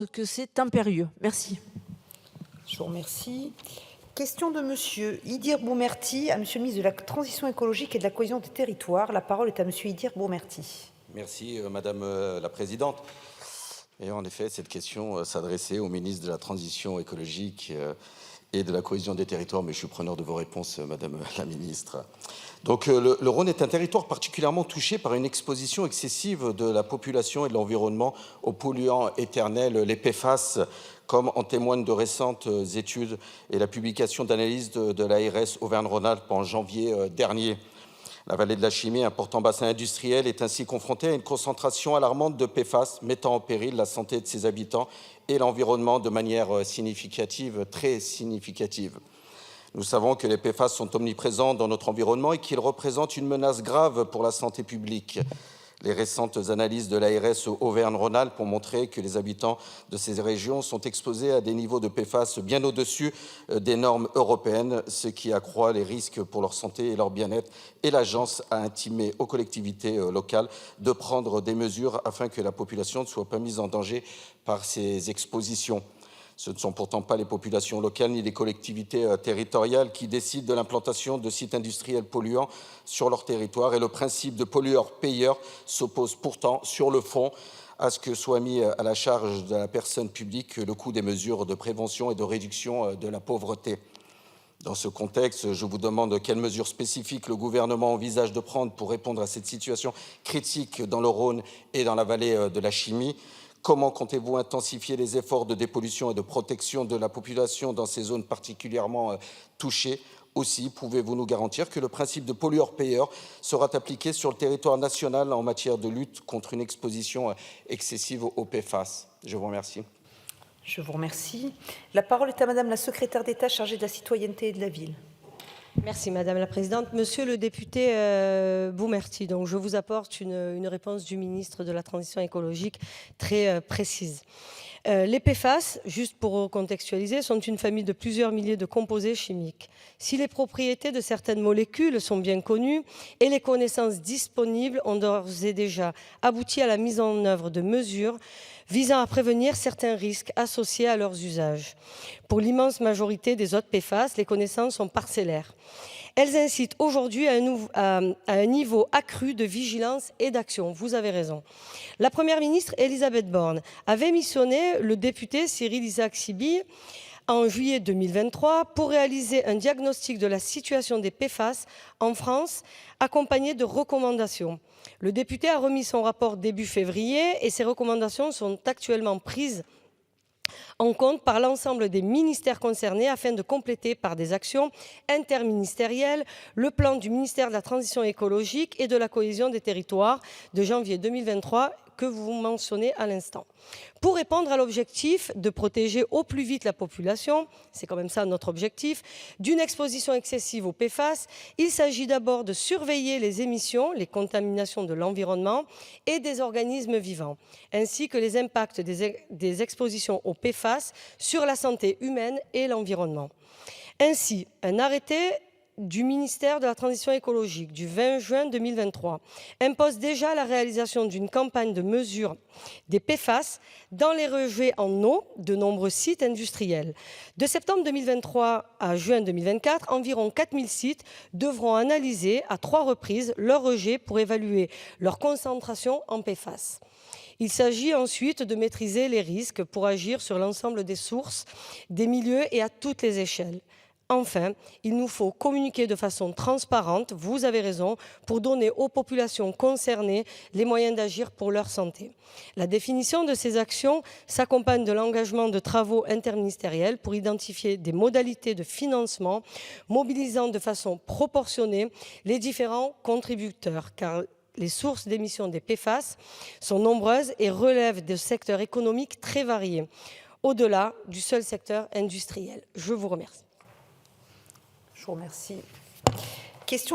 que c'est impérieux. Merci. Je vous remercie. Question de Monsieur Idir Boumerti à Monsieur le ministre de la Transition écologique et de la cohésion des territoires. La parole est à Monsieur Idir Boumerti. Merci Madame la Présidente. Et en effet, cette question s'adressait au ministre de la Transition écologique et de la cohésion des territoires, mais je suis preneur de vos réponses, Madame la Ministre. Donc le Rhône est un territoire particulièrement touché par une exposition excessive de la population et de l'environnement aux polluants éternels, les PFAS, comme en témoignent de récentes études et la publication d'analyses de l'ARS Auvergne-Rhône-Alpes en janvier dernier. La vallée de la Chimie, important bassin industriel, est ainsi confrontée à une concentration alarmante de PFAS, mettant en péril la santé de ses habitants et l'environnement de manière significative, très significative. Nous savons que les PFAS sont omniprésents dans notre environnement et qu'ils représentent une menace grave pour la santé publique. Les récentes analyses de l'ARS Auvergne-Rhône-Alpes ont montré que les habitants de ces régions sont exposés à des niveaux de PFAS bien au-dessus des normes européennes, ce qui accroît les risques pour leur santé et leur bien-être. Et l'agence a intimé aux collectivités locales de prendre des mesures afin que la population ne soit pas mise en danger par ces expositions. Ce ne sont pourtant pas les populations locales ni les collectivités territoriales qui décident de l'implantation de sites industriels polluants sur leur territoire. Et le principe de pollueur-payeur s'oppose pourtant sur le fond à ce que soit mis à la charge de la personne publique le coût des mesures de prévention et de réduction de la pauvreté. Dans ce contexte, je vous demande quelles mesures spécifiques le gouvernement envisage de prendre pour répondre à cette situation critique dans le Rhône et dans la vallée de la Chimie. Comment comptez-vous intensifier les efforts de dépollution et de protection de la population dans ces zones particulièrement touchées? Aussi, pouvez-vous nous garantir que le principe de pollueur-payeur sera appliqué sur le territoire national en matière de lutte contre une exposition excessive aux PFAS? Je vous remercie. Je vous remercie. La parole est à Madame la secrétaire d'État chargée de la citoyenneté et de la ville. Merci Madame la Présidente. Monsieur le député Boumerti, donc je vous apporte une réponse du ministre de la Transition écologique très précise. Les PFAS, juste pour contextualiser, sont une famille de plusieurs milliers de composés chimiques. Si les propriétés de certaines molécules sont bien connues et les connaissances disponibles ont d'ores et déjà abouti à la mise en œuvre de mesures visant à prévenir certains risques associés à leurs usages. Pour l'immense majorité des autres PFAS, les connaissances sont parcellaires. Elles incitent aujourd'hui à un niveau accru de vigilance et d'action. Vous avez raison. La Première ministre Elisabeth Borne avait missionné le député Cyril Isaac Siby en juillet 2023 pour réaliser un diagnostic de la situation des PFAS en France, accompagné de recommandations. Le député a remis son rapport début février et ces recommandations sont actuellement prises en compte par l'ensemble des ministères concernés afin de compléter par des actions interministérielles le plan du ministère de la Transition écologique et de la cohésion des territoires de janvier 2023 que vous mentionnez à l'instant. Pour répondre à l'objectif de protéger au plus vite la population, c'est quand même ça notre objectif, d'une exposition excessive aux PFAS, il s'agit d'abord de surveiller les émissions, les contaminations de l'environnement et des organismes vivants, ainsi que les impacts des expositions aux PFAS sur la santé humaine et l'environnement. Ainsi, un arrêté du ministère de la Transition écologique du 20 juin 2023 impose déjà la réalisation d'une campagne de mesure des PFAS dans les rejets en eau de nombreux sites industriels. De septembre 2023 à juin 2024, environ 4000 sites devront analyser à 3 reprises leurs rejets pour évaluer leur concentration en PFAS. Il s'agit ensuite de maîtriser les risques pour agir sur l'ensemble des sources, des milieux et à toutes les échelles. Enfin, il nous faut communiquer de façon transparente, vous avez raison, pour donner aux populations concernées les moyens d'agir pour leur santé. La définition de ces actions s'accompagne de l'engagement de travaux interministériels pour identifier des modalités de financement mobilisant de façon proportionnée les différents contributeurs, car les sources d'émissions des PFAS sont nombreuses et relèvent de secteurs économiques très variés, au-delà du seul secteur industriel. Je vous remercie. Je vous remercie. Question